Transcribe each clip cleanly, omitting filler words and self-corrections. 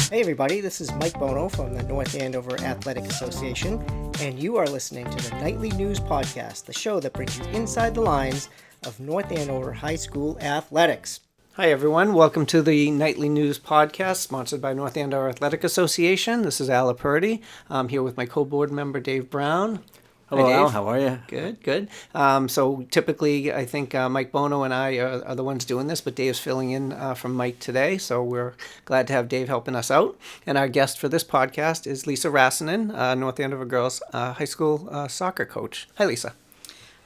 Hey everybody, this is Mike Bono from the North Andover Athletic Association, and you are listening to the Nightly News Podcast, the show that brings you inside the lines of North Andover High School athletics. Hi everyone, welcome to the Nightly News Podcast, sponsored by North Andover Athletic Association. This is Al Aperti. I'm here with my co-board member, Dave Brown. Hello, Hi, Dave. Al. How are you? Good. So typically, I think Mike Bono and I are the ones doing this, but Dave's filling in from Mike today, so we're glad to have Dave helping us out. And our guest for this podcast is Lisa Rassinen, North Andover Girls High School soccer coach. Hi, Lisa.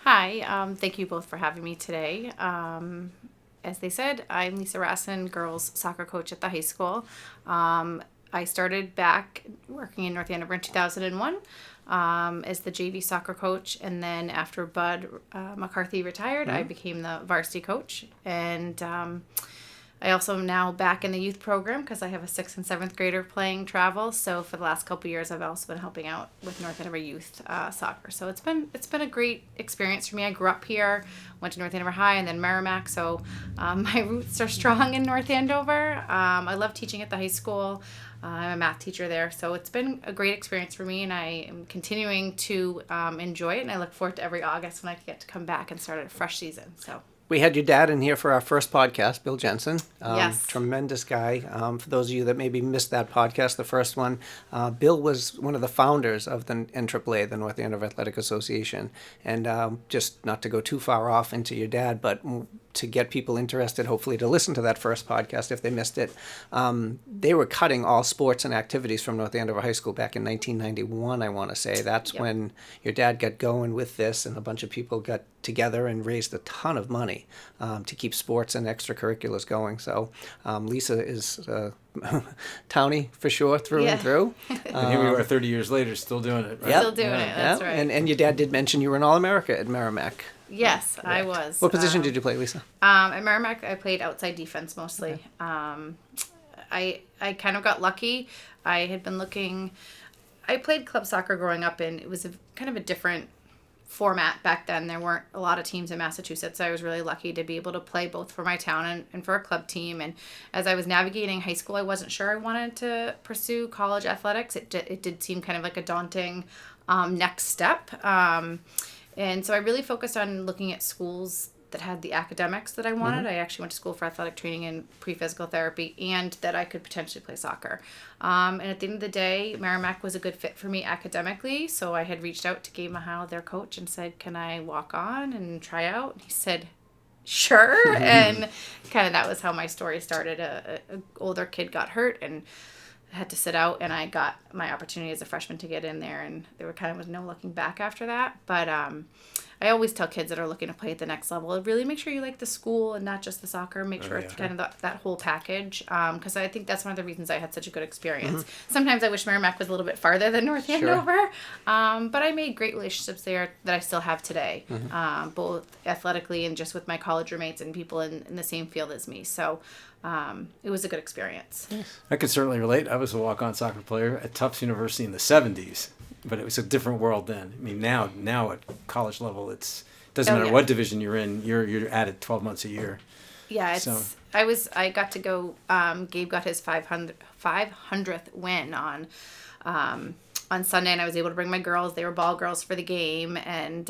Hi. Thank you both for having me today. As they said, I'm Lisa Rassinen, girls soccer coach at the high school. I started back working in North Andover in 2001. As the JV soccer coach, and then after Bud McCarthy retired, I became the varsity coach, and I also am now back in the youth program because I have a 6th and 7th grader playing travel. So for the last couple of years, I've also been helping out with North Andover youth soccer. So it's been a great experience for me. I grew up here, went to North Andover High, and then Merrimack. So my roots are strong in North Andover. I love teaching at the high school. I'm a math teacher there, so it's been a great experience for me, and I am continuing to enjoy it, and I look forward to every August when I get to come back and start a fresh season. So We had your dad in here for our first podcast, Bill Jensen. Yes. Tremendous guy. For those of you that maybe missed that podcast, the first one, Bill was one of the founders of the NAAA, the North Andover Athletic Association. And just not to go too far off into your dad, but to get people interested, hopefully to listen to that first podcast if they missed it, they were cutting all sports and activities from North Andover High School back in 1991, I want to say. That's when your dad got going with this, and a bunch of people got together and raised a ton of money to keep sports and extracurriculars going. So Lisa is townie for sure, through and through. And here we are 30 years later, still doing it, right? Still doing it, that's right. And your dad did mention you were an All-America at Merrimack. Yes, I was. What position did you play, Lisa? At Merrimack, I played outside defense mostly. Okay. I kind of got lucky. I had been looking. I played club soccer growing up, and it was kind of a different format back then. There weren't a lot of teams in Massachusetts, so I was really lucky to be able to play both for my town and for a club team. And as I was navigating high school, I wasn't sure I wanted to pursue college athletics. It did seem kind of like a daunting next step. And so I really focused on looking at schools that had the academics that I wanted. I actually went to school for athletic training and pre-physical therapy, and that I could potentially play soccer. And at the end of the day, Merrimack was a good fit for me academically, so I had reached out to Gabe Mahal, their coach, and said, can I walk on and try out? And he said, sure. And kind of that was how my story started. A older kid got hurt and had to sit out, and I got my opportunity as a freshman to get in there, and there were kind of was no looking back after that. But I always tell kids that are looking to play at the next level, really make sure you like the school and not just the soccer. Make sure it's kind of that whole package, because I think that's one of the reasons I had such a good experience. Sometimes I wish Merrimack was a little bit farther than North Andover, but I made great relationships there that I still have today, both athletically and just with my college roommates and people in the same field as me. So it was a good experience. I could certainly relate. I was a walk-on soccer player at Tufts University in the 70s, but it was a different world then. I mean, now at college level, it doesn't matter what division you're in. You're at it 12 months a year. Yeah, I got to go. Gabe got his 500th win on Sunday, and I was able to bring my girls. They were ball girls for the game, and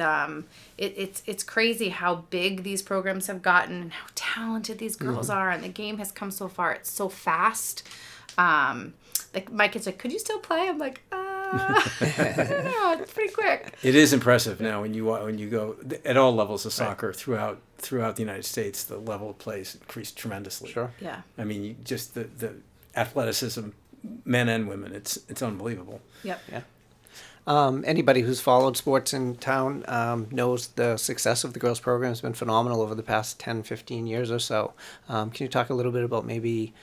it's crazy how big these programs have gotten and how talented these girls are, and the game has come so far. It's so fast. Like my kids are like, could you still play? I'm like, I don't know. It's pretty quick. It is impressive now when you go at all levels of soccer throughout the United States. The level of play has increased tremendously. Sure. Yeah. I mean, just the athleticism, men and women, it's unbelievable. Yep. Yeah. Anybody who's followed sports in town knows the success of the girls program has been phenomenal over the past 10, 15 years or so. Can you talk a little bit about maybe,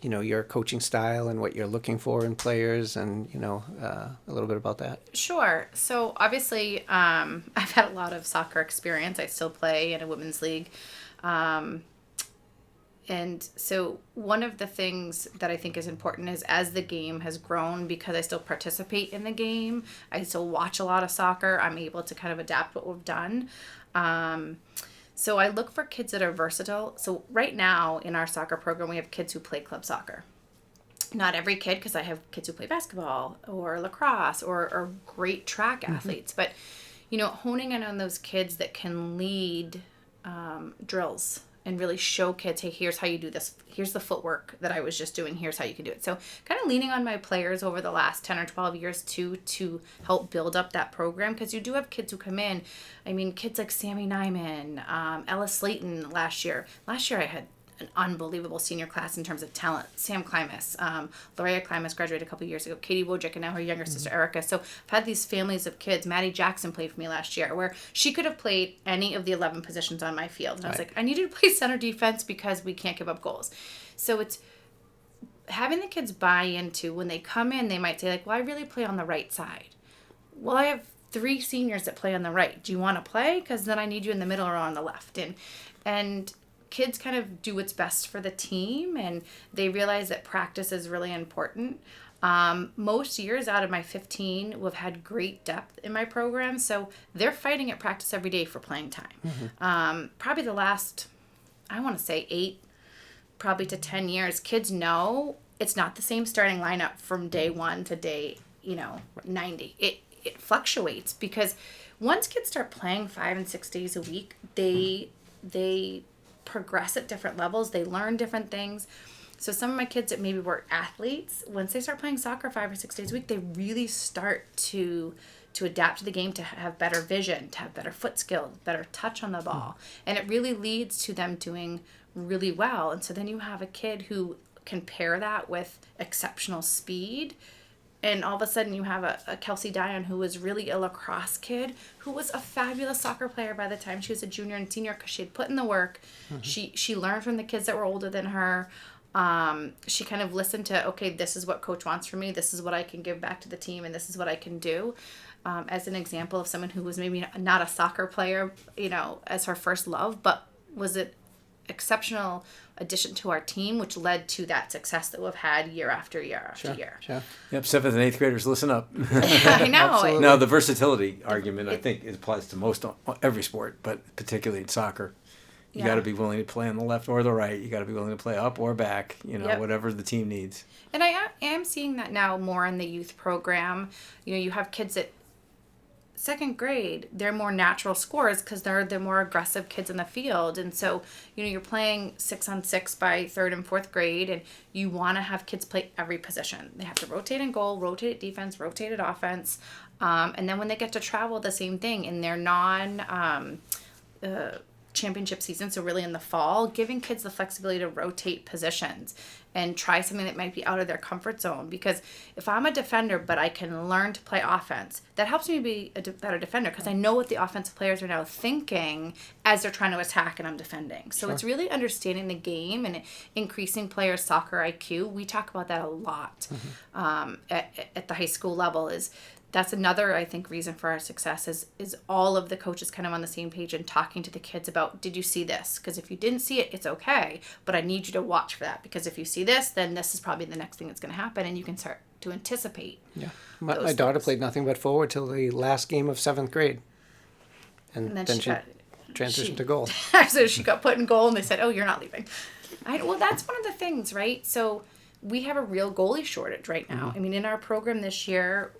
your coaching style and what you're looking for in players, and, a little bit about that? Sure. So obviously, I've had a lot of soccer experience. I still play in a women's league. And so one of the things that I think is important is as the game has grown, because I still participate in the game, I still watch a lot of soccer, I'm able to kind of adapt what we've done. So I look for kids that are versatile. So right now in our soccer program, we have kids who play club soccer. not every kid, because I have kids who play basketball or lacrosse or great track athletes, but, honing in on those kids that can lead drills and really show kids, hey, here's how you do this. Here's the footwork that I was just doing. Here's how you can do it. So kind of leaning on my players over the last 10 or 12 years to help build up that program, because you do have kids who come in. I mean, kids like Sammy Nyman, Ella Slayton last year. Last year I had an unbelievable senior class in terms of talent. Sam Klimas, Lorea Klimas graduated a couple of years ago, Katie Wojcik, and now her younger sister Erica. So I've had these families of kids. Maddie Jackson played for me last year, where she could have played any of the 11 positions on my field. And I was like, I need you to play center defense because we can't give up goals. So it's having the kids buy into, when they come in, they might say like, well, I really play on the right side. Well, I have 3 seniors that play on the right. Do you want to play? Because then I need you in the middle or on the left. And kids kind of do what's best for the team, and they realize that practice is really important. Most years out of my 15, we've had great depth in my program, so they're fighting at practice every day for playing time. Probably the last, I want to say 8, probably to 10 years, kids know it's not the same starting lineup from day 1 to day 90. It fluctuates, because once kids start playing 5 and 6 days a week, they progress at different levels. They learn different things. So some of my kids that maybe were athletes, once they start playing soccer 5 or 6 days a week, they really start to adapt to the game, to have better vision, to have better foot skills, better touch on the ball. And it really leads to them doing really well. And so then you have a kid who can pair that with exceptional speed. And all of a sudden you have a Kelsey Dion, who was really a lacrosse kid, who was a fabulous soccer player by the time she was a junior and senior, because she had put in the work. She learned from the kids that were older than her. She kind of listened to, okay, this is what coach wants from me. This is what I can give back to the team, and this is what I can do. As an example of someone who was maybe not a soccer player, as her first love, but was an exceptional addition to our team, which led to that success that we've had year after year after year. Sure. Yep, 7th and 8th graders, listen up. I know. Now, the versatility argument, I think, it applies to most every sport, but particularly in soccer. You got to be willing to play on the left or the right. You got to be willing to play up or back, whatever the team needs. And I am seeing that now more in the youth program. You have kids that 2nd grade, they're more natural scorers because they're the more aggressive kids in the field. And so, you're playing 6-on-6 by 3rd and 4th grade, and you want to have kids play every position. They have to rotate in goal, rotate at defense, rotate at offense. And then when they get to travel, the same thing. In their championship season, so really in the fall, giving kids the flexibility to rotate positions and try something that might be out of their comfort zone. Because if I'm a defender but I can learn to play offense, that helps me be a better defender, because I know what the offensive players are now thinking as they're trying to attack and I'm defending. So it's really understanding the game and increasing players' soccer IQ. We talk about that a lot at the high school level. That's another, I think, reason for our success is all of the coaches kind of on the same page and talking to the kids about, did you see this? Because if you didn't see it, it's okay, but I need you to watch for that, because if you see this, then this is probably the next thing that's going to happen, and you can start to anticipate. Yeah. My daughter played nothing but forward till the last game of 7th grade. And then she transitioned to goal. So she got put in goal, and they said, oh, you're not leaving. Well, that's one of the things, right? So we have a real goalie shortage right now. I mean, in our program this year,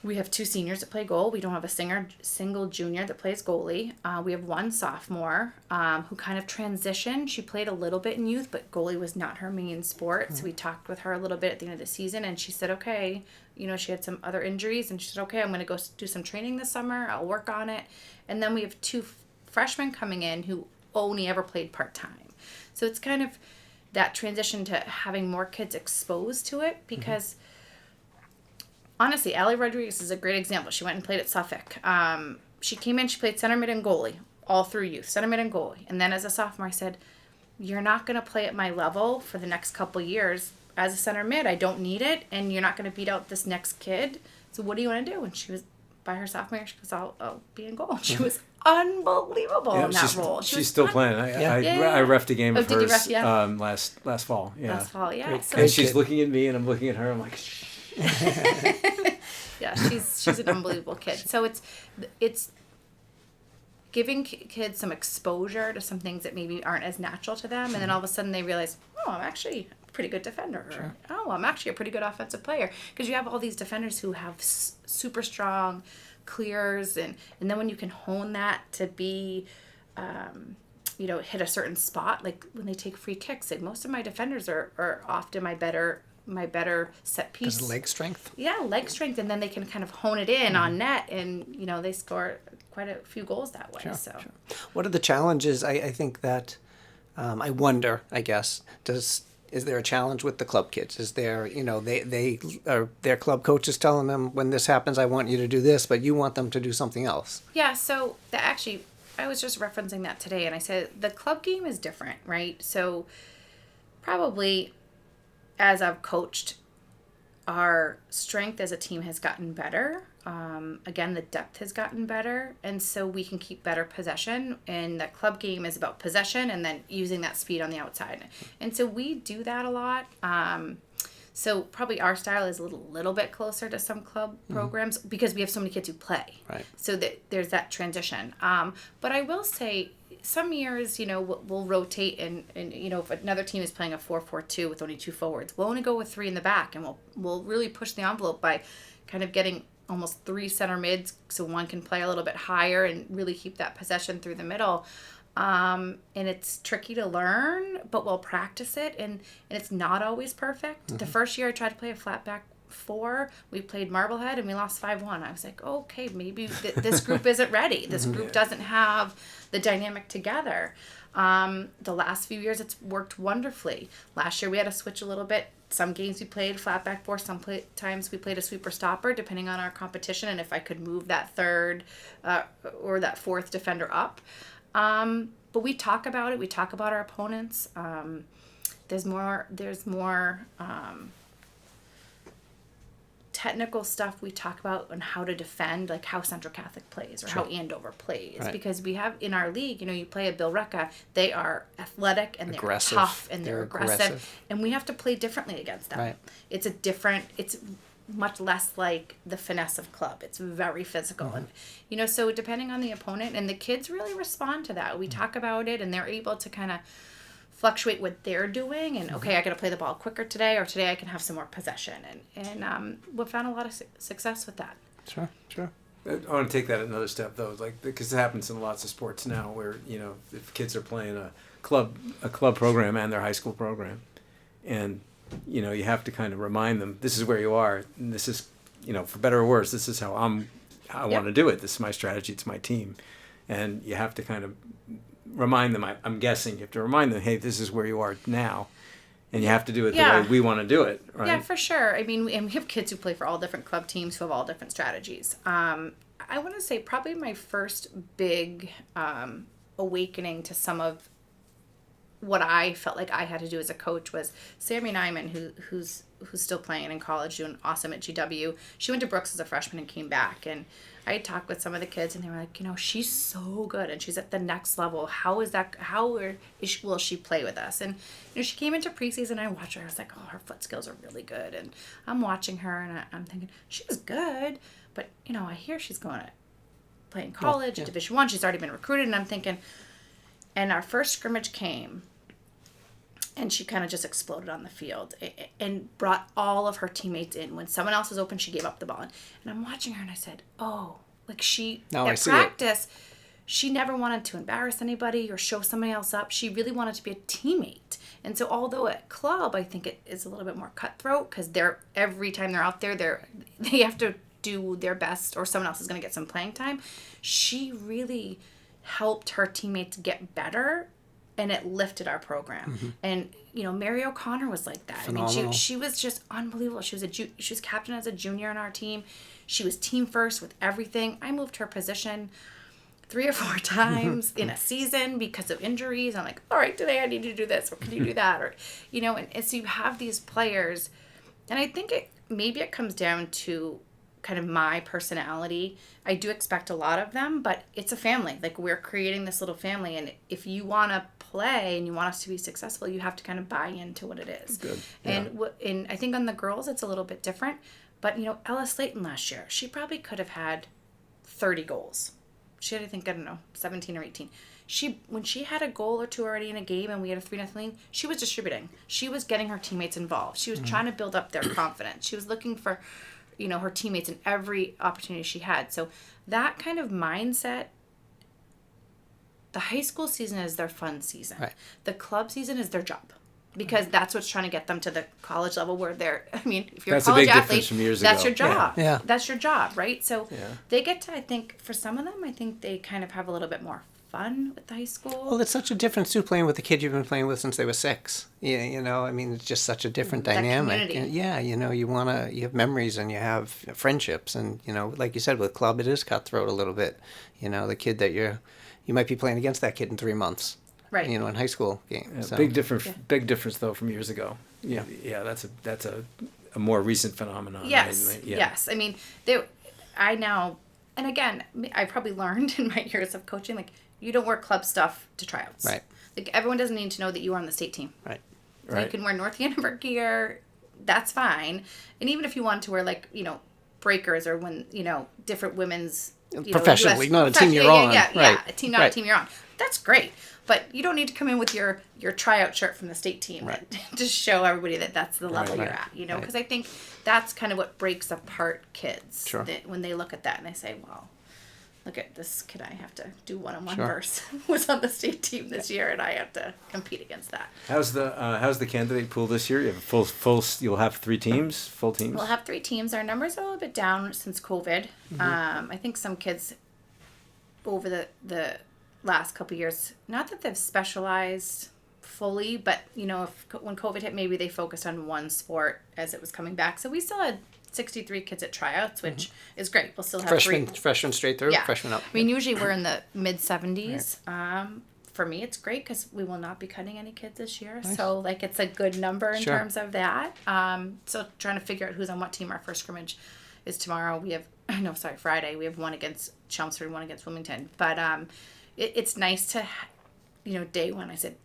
we have 2 seniors that play goal. We don't have a single junior that plays goalie. We have 1 sophomore who kind of transitioned. She played a little bit in youth, but goalie was not her main sport. So we talked with her a little bit at the end of the season, and she said, okay, she had some other injuries, and she said, okay, I'm going to go do some training this summer. I'll work on it. And then we have 2 freshmen coming in who only ever played part-time. So it's kind of that transition to having more kids exposed to it, because honestly, Allie Rodriguez is a great example. She went and played at Suffolk. She came in, she played center mid and goalie all through youth, center mid and goalie. And then as a sophomore, I said, you're not going to play at my level for the next couple years as a center mid. I don't need it, and you're not going to beat out this next kid. So what do you want to do? And she was, by her sophomore year, she goes, I'll be in goal. And she was unbelievable in that role. She's still playing. I reffed a game of hers last fall. Yeah. Last fall, yeah. So, and she's looking at me, and I'm looking at her. I'm like, yeah, she's an unbelievable kid. So it's giving kids some exposure to some things that maybe aren't as natural to them, and then all of a sudden they realize, oh, I'm actually pretty good defender. Or, oh, I'm actually a pretty good offensive player. Because you have all these defenders who have super strong clears. And then when you can hone that to be, hit a certain spot, like when they take free kicks, like most of my defenders are often my better set piece. Because leg strength? Yeah, leg strength. And then they can kind of hone it in on net. And, they score quite a few goals that way. Sure. What are the challenges? I think that, I wonder, I guess, is there a challenge with the club kids? Is there, they are their club coaches telling them, when this happens, I want you to do this, but you want them to do something else? Yeah, so I was just referencing that today, and I said the club game is different, right? So probably as I've coached, our strength as a team has gotten better. Again, the depth has gotten better, and so we can keep better possession. And the club game is about possession and then using that speed on the outside. And so we do that a lot. So probably our style is a little bit closer to some club programs because we have so many kids who play. Right. So that there's that transition. But I will say some years, we'll rotate and if another team is playing a 4-4-2 with only 2 forwards, we'll only go with 3 in the back, and we'll really push the envelope by kind of getting almost 3 center mids so one can play a little bit higher and really keep that possession through the middle. And it's tricky to learn, but we'll practice it, and it's not always perfect. The first year I tried to play a flat back 4, we played Marblehead and we lost 5-1. I was like, okay, maybe this group isn't ready. This group doesn't have the dynamic together. The last few years it's worked wonderfully. Last year we had to switch a little bit. Some games we played flat back 4, times we played a sweeper stopper, depending on our competition and if I could move that third or that fourth defender up. But we talk about it. We talk about our opponents. There's more technical stuff we talk about on how to defend, like how Central Catholic plays or how Andover plays. Right. Because we have in our league, you play a Bill Recca, they are athletic and they're tough and they're aggressive. And we have to play differently against them. Right. It's much less like the finesse of club. It's very physical. And, so depending on the opponent, and the kids really respond to that. We talk about it and they're able to kind of fluctuate what they're doing and okay, I got to play the ball quicker today, or today I can have some more possession. And we've found a lot of success with that. Sure. I want to take that another step though, because it happens in lots of sports now where, if kids are playing a club program and their high school program, and you have to kind of remind them, this is where you are, and this is, for better or worse, this is how I want to do it. This is my strategy. It's my team. And you have to kind of remind them, I'm guessing you have to remind them, hey, this is where you are now. And you have to do it the way we want to do it, right? Yeah, for sure. I mean, and we have kids who play for all different club teams who have all different strategies. I want to say probably my first big awakening to some of what I felt like I had to do as a coach was Sammy Nyman, who's still playing in college, doing awesome at GW. She went to Brooks as a freshman and came back, and I had talked with some of the kids and they were like, she's so good and she's at the next level. Will she play with us? And she came into preseason. I watched her. I was like, oh, her foot skills are really good. And I'm watching her and I'm thinking she's good, but I hear she's going to play in college at Division I. She's already been recruited, and I'm thinking. And our first scrimmage came, and she kind of just exploded on the field and brought all of her teammates in. When someone else was open, she gave up the ball. And I'm watching her, and I said, oh, at practice, she never wanted to embarrass anybody or show somebody else up. She really wanted to be a teammate. And so although at club, I think it is a little bit more cutthroat because every time they're out there, they have to do their best or someone else is going to get some playing time. She really helped her teammates get better, and it lifted our program. And Mary O'Connor was like that. Phenomenal. I mean, she was just unbelievable. She was captain as a junior on our team. She was team first with everything. I moved her position 3 or 4 times in a season because of injuries. I'm like, all right, today I need to do this, or can you do that, or and so you have these players, and I think it comes down to kind of my personality. I do expect a lot of them, but it's a family. Like, we're creating this little family, and if you want to play and you want us to be successful, you have to kind of buy into what it is. Good. Yeah. And I think on the girls it's a little bit different, but Ella Slayton last year, she probably could have had 30 goals. She had, I think, 17 or 18. when she had a goal or two already in a game and we had a 3-0 lead, she was distributing. She was getting her teammates involved. She was trying to build up their confidence. She was looking for, her teammates in every opportunity she had. So that kind of mindset, the high school season is their fun season. Right. The club season is their job. Because that's what's trying to get them to the college level where if you're That's a college a big athlete, difference from years that's ago. your job. Yeah. That's your job, right? So they get to, I think, for some of them, I think they kind of have a little bit more fun with the high school. Well, it's such a difference too, playing with the kid you've been playing with since they were 6. Yeah, it's just such a different That dynamic. community. Yeah, you have memories and you have friendships, and like you said, with club it is cutthroat a little bit. The kid that you might be playing against that kid in 3 months. Right. In high school games. Yeah, So. Big difference though from years ago. Yeah. Yeah, that's a more recent phenomenon. Yes. Right? Yeah. Yes. And again, I probably learned in my years of coaching, like, you don't wear club stuff to tryouts. Right. Like, everyone doesn't need to know that you are on the state team. Right. So you can wear North Andover gear. That's fine. And even if you want to wear, like, breakers or when, different women's, Professionally, not a team you're yeah, on. Yeah, Right. a team, not a team you're on. That's great. But you don't need to come in with your tryout shirt from the state team to show everybody that that's the level you're at, because I think that's kind of what breaks apart kids. Sure. When they look at that and they say, well, look at this kid I have to do one-on-one Sure. versus was on the state team this year and I have to compete against that. How's the candidate pool this year? You have you'll have 3 teams, full teams? We'll have 3 teams. Our numbers are a little bit down since COVID. I think some kids over the last couple of years, not that they've specialized fully, but when COVID hit, maybe they focused on one sport as it was coming back. So we still had 63 kids at tryouts, which is great. We'll still have Freshmen straight through, freshmen up. I mean, usually we're in the mid 70s. For me, it's great because we will not be cutting any kids this year. Nice. So, it's a good number in Sure. terms of that. So trying to figure out who's on what team. Our first scrimmage is tomorrow. Friday. We have one against Chelmsford, one against Wilmington. But it's nice to, day one, I said,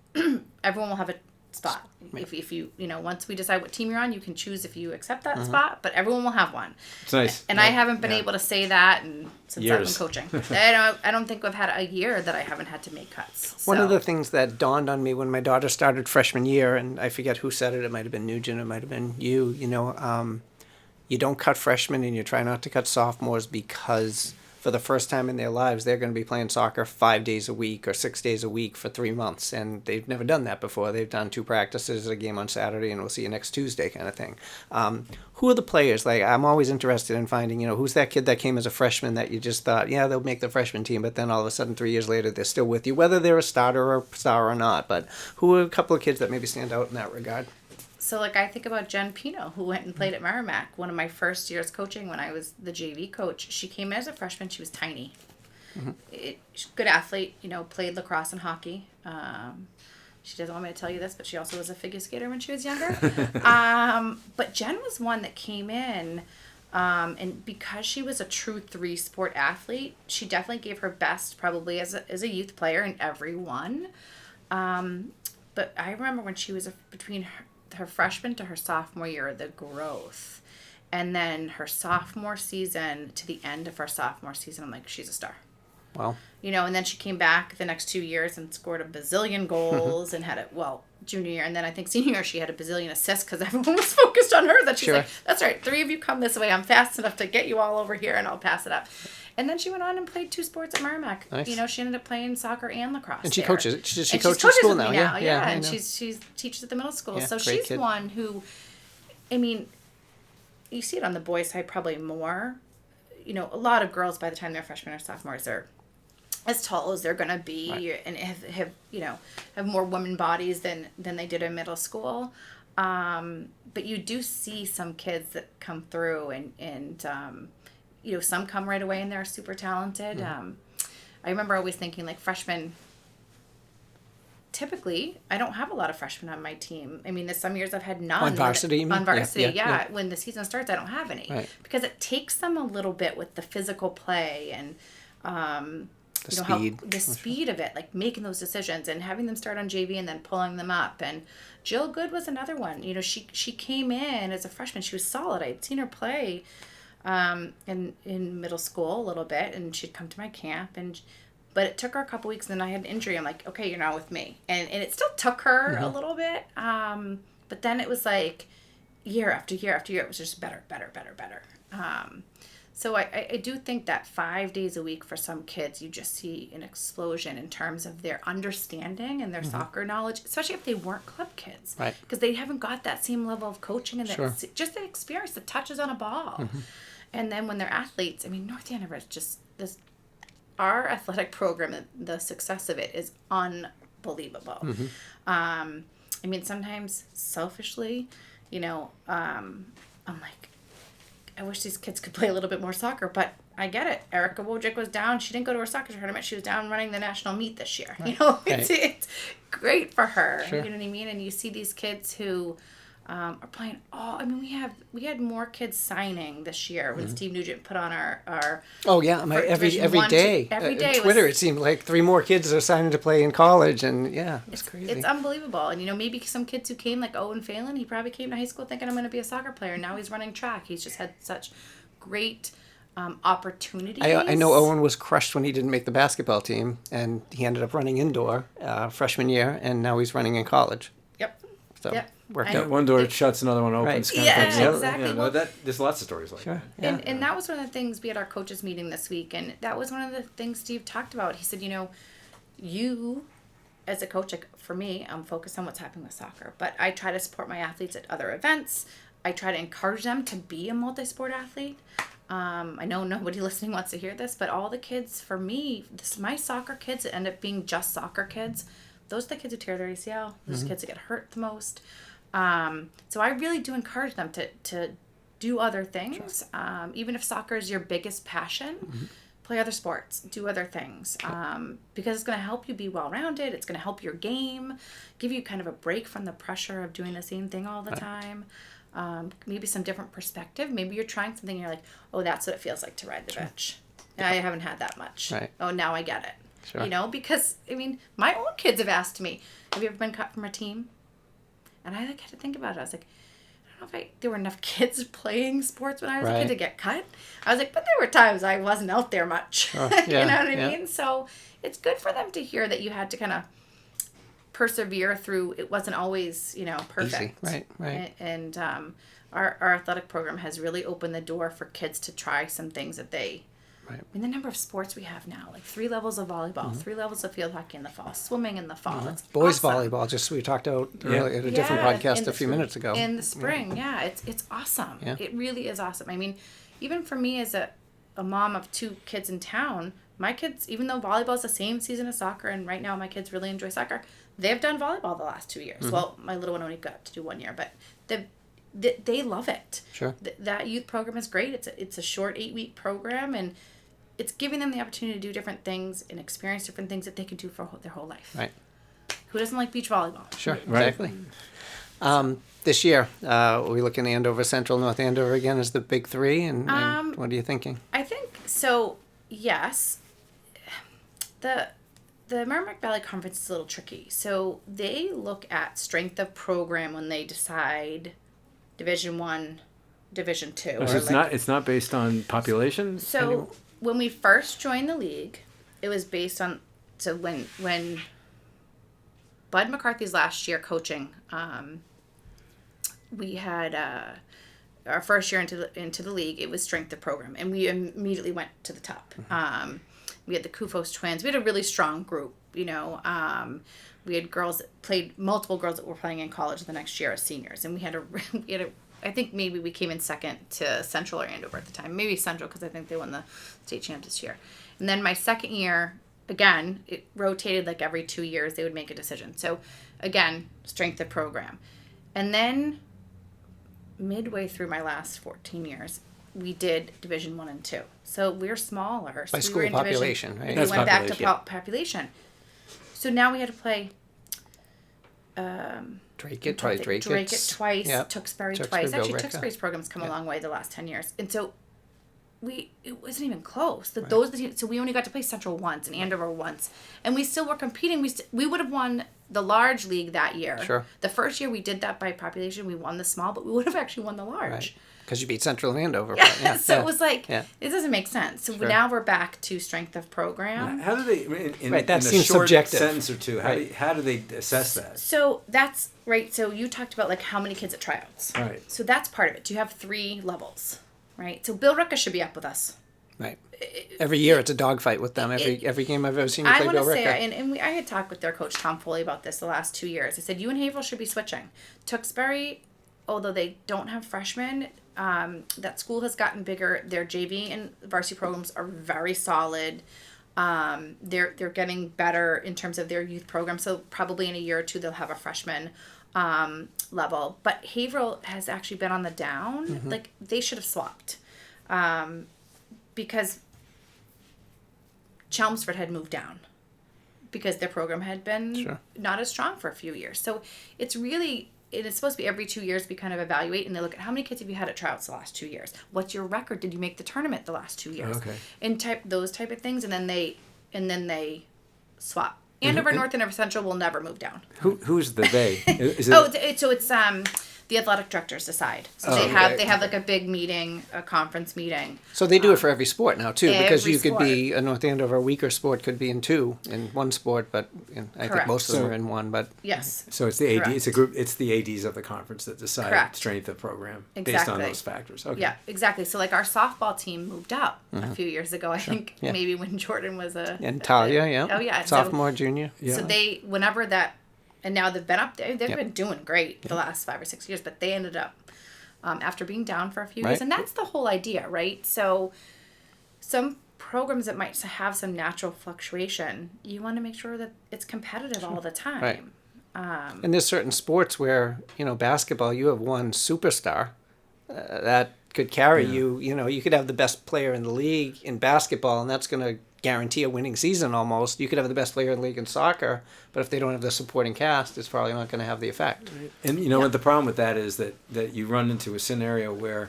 everyone will have a spot. If you, once we decide what team you're on, you can choose if you accept that spot, but everyone will have one. It's nice. And I haven't been able to say that since Years. I've been coaching. I don't think I've had a year that I haven't had to make cuts. One of the things that dawned on me when my daughter started freshman year, and I forget who said it, it might have been Nugent, it might have been you, you don't cut freshmen and you try not to cut sophomores because for the first time in their lives, they're going to be playing soccer 5 days a week or 6 days a week for 3 months. And they've never done that before. They've done 2 practices, a game on Saturday, and we'll see you next Tuesday kind of thing. Who are the players? Like, I'm always interested in finding, who's that kid that came as a freshman that you just thought, yeah, they'll make the freshman team, but then all of a sudden 3 years later, they're still with you, whether they're a starter or a star or not. But who are a couple of kids that maybe stand out in that regard? So, I think about Jen Pino, who went and played at Merrimack. One of my first years coaching when I was the JV coach. She came in as a freshman. She was tiny. Good athlete, played lacrosse and hockey. She doesn't want me to tell you this, but she also was a figure skater when she was younger. But Jen was one that came in, and because she was a true 3-sport athlete, she definitely gave her best probably as a youth player in every one. But I remember when she was between her freshman to her sophomore year, the growth. And then her sophomore season to the end of her sophomore season, I'm like, she's a star. Wow. And then she came back the next 2 years and scored a bazillion goals and had junior year. And then I think senior year, she had a bazillion assists because everyone was focused on her. That she's like, that's right, 3 of you come this way. I'm fast enough to get you all over here and I'll pass it up. And then she went on and played 2 sports at Merrimack. Nice. She ended up playing soccer and lacrosse. And she there. coaches. She And coaches coaches school with now. me Yeah. And she teaches at the middle school. Yeah, So great she's kid. one who, you see it on the boys' side probably more. A lot of girls by the time they're freshmen or sophomores are as tall as they're going to be and have more women bodies than they did in middle school. But you do see some kids that come through and some come right away and they're super talented. I remember always thinking freshmen, typically, I don't have a lot of freshmen on my team. I mean, there's some years I've had none. On varsity, you mean? On varsity, Yeah. When the season starts, I don't have any. Right. Because it takes them a little bit with the physical play and speed. the speed of it, making those decisions and having them start on JV and then pulling them up. And Jill Good was another one. She came in as a freshman. She was solid. I'd seen her play in middle school a little bit, and she'd come to my camp, and But it took her a couple weeks, and then I had an injury. I'm like, okay, you're not with me. And it still took her a little bit. But then it was like year after year after year, it was just better. So I do think that 5 days a week for some kids, you just see an explosion in terms of their understanding and their soccer knowledge, especially if they weren't club kids. Right. Because they haven't got that same level of coaching and just the experience, the touches on a ball. And then when they're athletes, I mean, North Andover is just this, our athletic program, the success of it is unbelievable. I mean, sometimes selfishly, I'm like, I wish these kids could play a little bit more soccer, but I get it. Erica Wojcik was down. She didn't go to her soccer tournament. She was down running the national meet this year. Right. It's great for her. Sure. You know what I mean? And you see these kids who are playing I mean, we had more kids signing this year when Steve Nugent put on our Oh yeah, every day. Every day on Twitter, it seemed like 3 more kids are signing to play in college, and it's crazy. It's unbelievable. And maybe some kids who came like Owen Phelan, he probably came to high school thinking I'm going to be a soccer player. Now he's running track. He's just had such great opportunities. I know Owen was crushed when he didn't make the basketball team, and he ended up running indoor freshman year, and now he's running in college. Yep. So Yep. worked And out. One door shuts, another one opens. Right. Kind Yeah, of thing. exactly. Yeah, Well, there's lots of stories like Sure. that. Yeah. And that was one of the things, we had our coaches meeting this week, and that was one of the things Steve talked about. He said, you as a coach, like for me, I'm focused on what's happening with soccer, but I try to support my athletes at other events. I try to encourage them to be a multi-sport athlete. I know nobody listening wants to hear this, but all the kids, for me, my soccer kids that end up being just soccer kids, those are the kids who tear their ACL. Those are the kids that get hurt the most. So I really do encourage them to do other things. Sure. Even if soccer is your biggest passion, play other sports, do other things, because it's going to help you be well-rounded. It's going to help your game, give you kind of a break from the pressure of doing the same thing all the time. Maybe some different perspective. Maybe you're trying something and you're like, oh, that's what it feels like to ride the bench. And I haven't had that much. Right. Oh, now I get it. Sure. Because, I mean, my own kids have asked me, have you ever been cut from a team? And I had to think about it. I was like, I don't know if there were enough kids playing sports when I was a kid to get cut. I was like, but there were times I wasn't out there much. Yeah, you know what I mean? So it's good for them to hear that you had to kind of persevere through. It wasn't always, perfect. Easy. Right. And our athletic program has really opened the door for kids to try some things that they... Right. I mean, the number of sports we have now, like 3 levels of volleyball, 3 levels of field hockey in the fall, swimming in the fall. It's Boys awesome. volleyball, just we talked about earlier at a different podcast a few minutes ago. In the spring, it's awesome. Yeah. It really is awesome. I mean, even for me as a mom of 2 kids in town, my kids, even though volleyball is the same season as soccer, and right now my kids really enjoy soccer, they've done volleyball the last 2 years. Well, my little one only got to do 1 year, but they love it. Sure. That youth program is great. It's a short 8-week program, and it's giving them the opportunity to do different things and experience different things that they can do for their whole life. Right. Who doesn't like beach volleyball? Sure. Right. Exactly. This year, are we looking Andover Central, North Andover again as the big 3? And what are you thinking? I think so. Yes. The Merrimack Valley Conference is a little tricky. So they look at strength of program when they decide Division 1, Division 2. So it's not based on population? So when we first joined the league, it was based on, so when Bud McCarthy's last year coaching, we had our first year into the league, it was strength of program, and we immediately went to the top. We had the Kufos twins. We had a really strong group, we had multiple girls that were playing in college the next year as seniors, and we had a I think maybe we came in second to Central or Andover at the time. Maybe Central, because I think they won the state champ this year. And then my second year, again, it rotated like every 2 years. They would make a decision. So, again, strength of program. And then midway through my last 14 years, we did Division 1 and 2. So we're smaller. By so school we were in population, division, right? We That's went back to population. population. So now we had to play... Drake Drake it twice, Yep. Tewksbury Tewksbury, twice. Actually, Billerica. Tewksbury's program's come a long way the last 10 years. And so it wasn't even close. Right. So we only got to play Central once and Andover once. And we still were competing. We would have won the large league that year. Sure. The first year we did that by population, we won the small, but we would have actually won the large. Right. because you beat Central and Andover. Yeah, but so it was like, Yeah. it doesn't make sense. So Sure. now we're back to strength of program. How do they, Right, that in a seems short subjective. sentence or two, Right. how do they assess that? So that's right. So you talked about like how many kids at tryouts. Right. So that's part of it. You have 3 levels, right? So Bill Ricka should be up with us. Right. Every year it's a dogfight with them. Every game I've ever seen you I play want Bill to say, Ricka. I had talked with their coach Tom Foley about this the last 2 years. I said you and Haverhill should be switching. Tewksbury, although they don't have freshmen, that school has gotten bigger. Their JV and varsity programs are very solid. They're getting better in terms of their youth program. So probably in a year or two they'll have a freshman level. But Haverhill has actually been on the down. Mm-hmm. Like they should have swapped because Chelmsford had moved down because their program had been Sure. not as strong for a few years. So it's supposed to be every 2 years we kind of evaluate and they look at how many kids have you had at tryouts the last 2 years? What's your record? Did you make the tournament the last 2 years? Okay. And those type of things, and then they swap. Andover North and Andover Central will never move down. Who's the they? Is it, It's the athletic directors decide. So they have like a big meeting, a conference meeting. So they do it for every sport now too, because every you could sport. be a North Andover, a weaker sport could be in 2 in one sport, but I think Correct. most of them So- are in one. But Yes. so it's the AD. Correct. It's a group. It's the ADs of the conference that decide Correct. strength of program based on Exactly. those factors. Okay. Yeah, exactly. So like our softball team moved up a few years ago. I think Yeah. maybe when Jordan was and Talia, yeah, Oh yeah. sophomore, junior. Yeah. So they, whenever that, and now they've been up there, they've Yep. been doing great the last 5 or 6 years, but they ended up, after being down for a few years. Right. And that's the whole idea, right? So some programs that might have some natural fluctuation, you want to make sure that it's competitive all the time. Right. And there's certain sports where, basketball, you have one superstar that could carry you. You could have the best player in the league in basketball, and that's going to guarantee a winning season almost. You could have the best player in the league in soccer, but if they don't have the supporting cast, it's probably not going to have the effect. And what the problem with that is that you run into a scenario where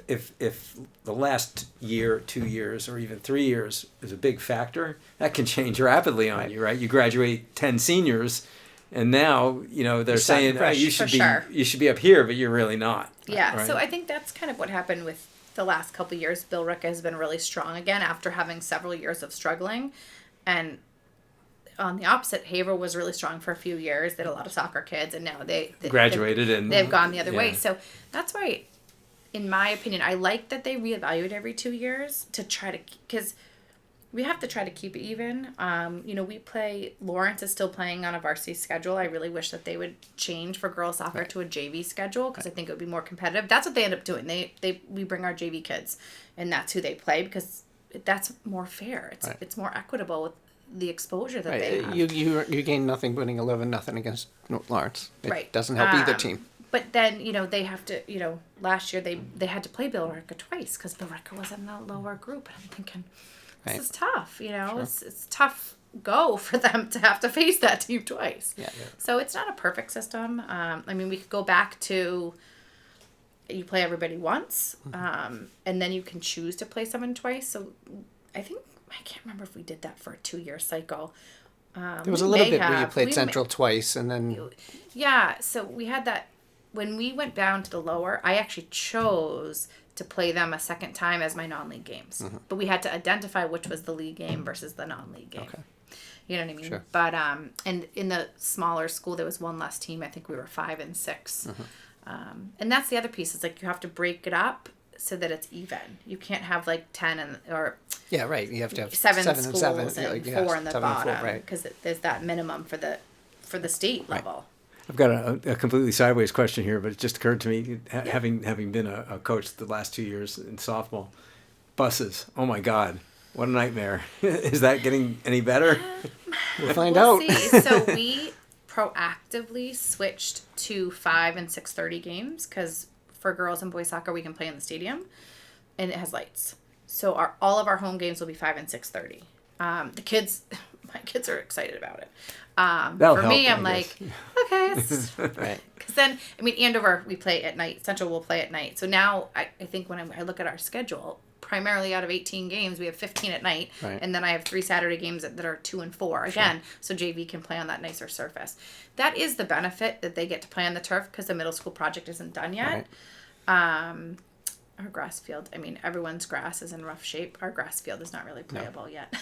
if the last year, 2 years, or even 3 years is a big factor, that can change rapidly on you, right? You graduate 10 seniors, and now they're starting saying fresh. you For should be sure. you should be up here, but you're really not. Yeah, right? so I think that's kind of what happened with the last couple of years. Bill Ricka has been really strong again after having several years of struggling. And on the opposite, Haverhill was really strong for a few years. They had a lot of soccer kids, and now they Graduated and they've gone the other way. yeah. So that's why, in my opinion, I like that they reevaluate every 2 years to try to, because we have to try to keep it even. We play, Lawrence is still playing on a varsity schedule. I really wish that they would change for girls soccer to a JV schedule because I think it would be more competitive. That's what they end up doing. We bring our JV kids and that's who they play because that's more fair. It's more equitable with the exposure that they have. You gain nothing winning 11-0 against Lawrence. It Right. doesn't help either team. But then, they have to, last year they had to play Bill Ricka twice because Bill Ricka was in the lower group. And I'm thinking, this is tough, it's tough go for them to have to face that team twice. Yeah. So it's not a perfect system. We could go back to you play everybody once, and then you can choose to play someone twice. So I can't remember if we did that for a 2-year cycle. There was a little bit where you played Central twice, and then Yeah, so we had that when we went down to the lower. I actually chose to play them a second time as my non-league games, but we had to identify which was the league game versus the non-league game. Okay. You know what I mean? Sure. But and in the smaller school there was one less team. I think we were 5 and 6, and that's the other piece. Is like you have to break it up so that it's even. You can't have like 10 or yeah, right. You have to have 7 schools and 7, 4 in the 7 and 4, bottom right. because there's that minimum for the state level. I've got a completely sideways question here, but it just occurred to me, having been a coach the last 2 years in softball. Buses, oh my God, what a nightmare. Is that getting any better? We'll find We'll out. see. So we proactively switched to 5 and 6:30 games because for girls and boys soccer we can play in the stadium, and it has lights. So all of our home games will be 5 and 6:30. The kids, my kids are excited about it. That'll for me, help, I'm I like, guess. okay, it's Right. because then, Andover, we play at night. Central will play at night. So now I think when I look at our schedule, primarily out of 18 games, we have 15 at night. Right. And then I have 3 Saturday games that are 2 and 4. Again, so JV can play on that nicer surface. That is the benefit that they get to play on the turf because the middle school project isn't done yet. Our grass field, I mean, everyone's grass is in rough shape. Our grass field is not really playable yet.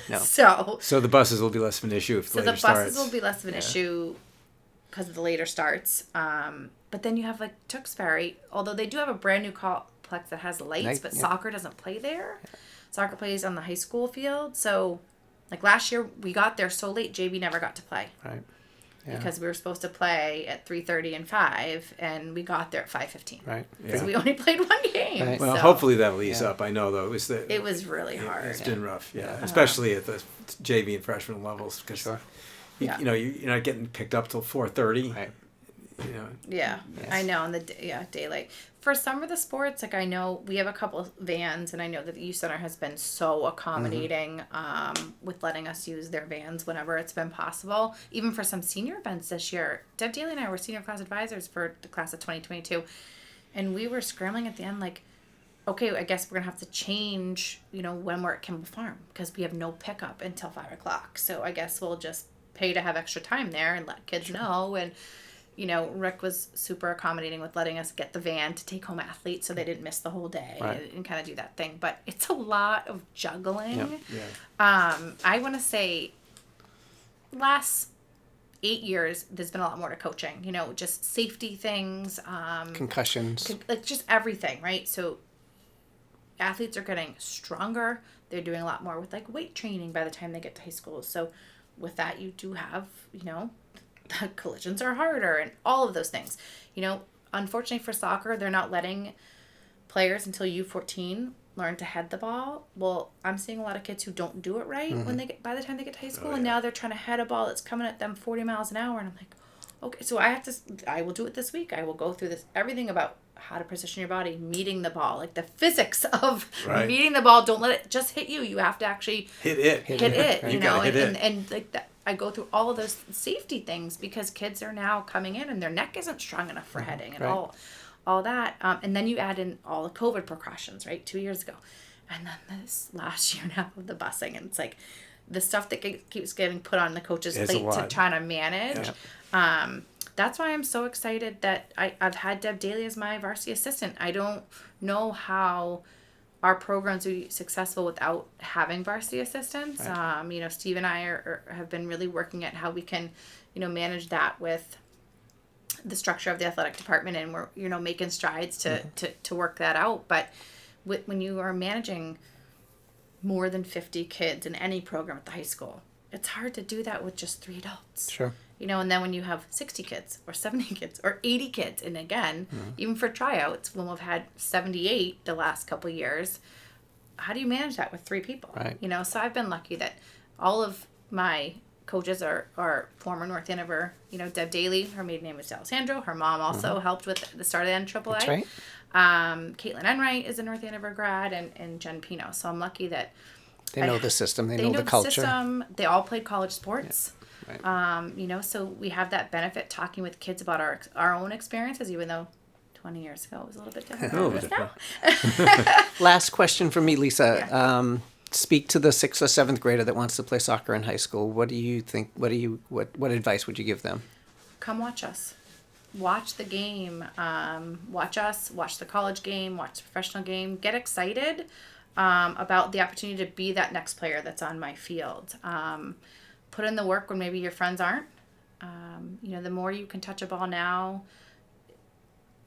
No. So the buses will be less of an issue if So later the starts. buses will be less of an issue because of the later starts. But then you have like Tewksbury, although they do have a brand new complex that has lights, but soccer doesn't play there. Yeah. Soccer plays on the high school field. So like last year we got there so late, JV never got to play. Right. Yeah. Because we were supposed to play at 3:30 and 5, and we got there at 5:15. Right. Because we only played one game. Right. Well, so hopefully that'll ease up. I know, though. It was really hard. It's been rough, especially at the JV and freshman levels. Because, you know, you're not getting picked up till 4:30. Right. You know. Yeah, yes. I know. And daylight. For some of the sports, like I know we have a couple of vans, and I know that the youth center has been so accommodating with letting us use their vans whenever it's been possible. Even for some senior events this year, Deb Daly and I were senior class advisors for the class of 2022, and we were scrambling at the end like, okay, I guess we're gonna have to change, when we're at Kimball Farm because we have no pickup until 5:00. So I guess we'll just pay to have extra time there and let kids know. And Rick was super accommodating with letting us get the van to take home athletes so they didn't miss the whole day and kind of do that thing. But it's a lot of juggling. Yep. Yeah. I want to say last 8 years, there's been a lot more to coaching, just safety things. Concussions. Like just everything, right? So athletes are getting stronger. They're doing a lot more with like weight training by the time they get to high school. So with that, you do have, the collisions are harder and all of those things. Unfortunately for soccer, they're not letting players until U14 learn to head the ball. Well, I'm seeing a lot of kids who don't do it right when by the time they get to high school, and now they're trying to head a ball that's coming at them 40 miles an hour, and I'm like, okay, so I will do it this week. I will go through everything about how to position your body, meeting the ball, like the physics of meeting the ball. Don't let it just hit you. You have to actually hit it. You know, and like that. I go through all of those safety things because kids are now coming in and their neck isn't strong enough for heading and all that. And then you add in all the COVID precautions, right? 2 years ago. And then this last year now of the busing. And it's like the stuff that keeps getting put on the coach's plate to try to manage. Yeah. That's why I'm so excited that I've had Deb Daly as my varsity assistant. I don't know how our programs would be successful without having varsity assistants. Right. Steve and I have been really working at how we can, manage that with the structure of the athletic department, and we're, making strides to work that out. But when you are managing more than 50 kids in any program at the high school, it's hard to do that with just 3 adults. Sure. And then when you have 60 kids or 70 kids or 80 kids, and again, even for tryouts, when we've had 78 the last couple of years, how do you manage that with 3 people? Right. So I've been lucky that all of my coaches are former North Andover, Deb Daly, her maiden name is D'Alessandro. Her mom also helped with the start of the NAAA. That's right. Caitlin Enright is a North Andover grad, and Jen Pino. So I'm lucky that they know the system. They know the culture. They all played college sports. Yeah. Right. So we have that benefit talking with kids about our own experiences, even though 20 years ago it was a little bit different than it is now. Last question from me, Lisa. Yeah. Speak to the 6th or 7th grader that wants to play soccer in high school. What do you think? What advice would you give them? Come watch us. Watch the game. Watch us. Watch the college game. Watch the professional game. Get excited about the opportunity to be that next player that's on my field. Put in the work when maybe your friends aren't. The more you can touch a ball now,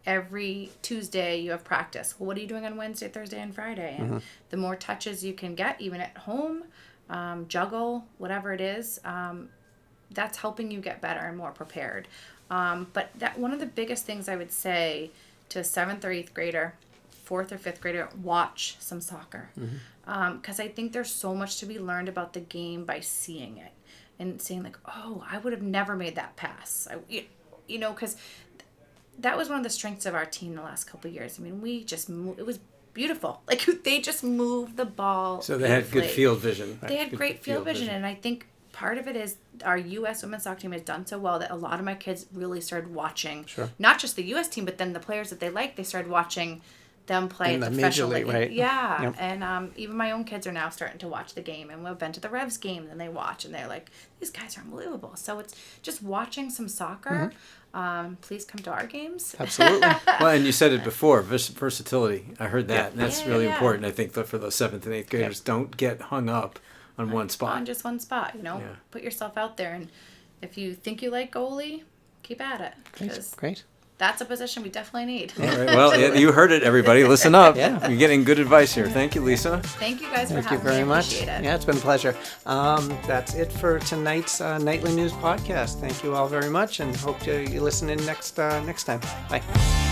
every Tuesday you have practice. Well, what are you doing on Wednesday, Thursday, and Friday? And the more touches you can get, even at home, juggle, whatever it is, that's helping you get better and more prepared. But that one of the biggest things I would say to a 7th or 8th grader, 4th or 5th grader, watch some soccer. Because I think there's so much to be learned about the game by seeing it. And saying like, oh, I would have never made that pass. Because that was one of the strengths of our team the last couple of years. I mean, we just it was beautiful. Like they just moved the ball. So they had good field vision. They had great field vision. And I think part of it is our U.S. women's soccer team has done so well that a lot of my kids really started watching, not just the U.S. team, but then the players that they liked, they started watching them play In at the the Major professional League, league. right. Yeah, Yep. and even my own kids are now starting to watch the game, and we've been to the Revs game, and they watch, and they're like, these guys are unbelievable. So it's just watching some soccer. Please come to our games. Absolutely. Well, and you said it before, versatility. I heard that, Yeah. and that's Yeah, really yeah. important. I think for those 7th and 8th graders, don't get hung up on one spot. On just one spot, you know, Yeah. put yourself out there, and if you think you like goalie, keep at it, because Great. that's a position we definitely need. All right. Well, you heard it, everybody. Listen up. Yeah. You're getting good advice here. Thank you, Lisa. Thank you guys for Thank you having very me. I much. appreciate it. Yeah, it's been a pleasure. That's it for tonight's Nightly News podcast. Thank you all very much, and hope you listen in next time. Bye.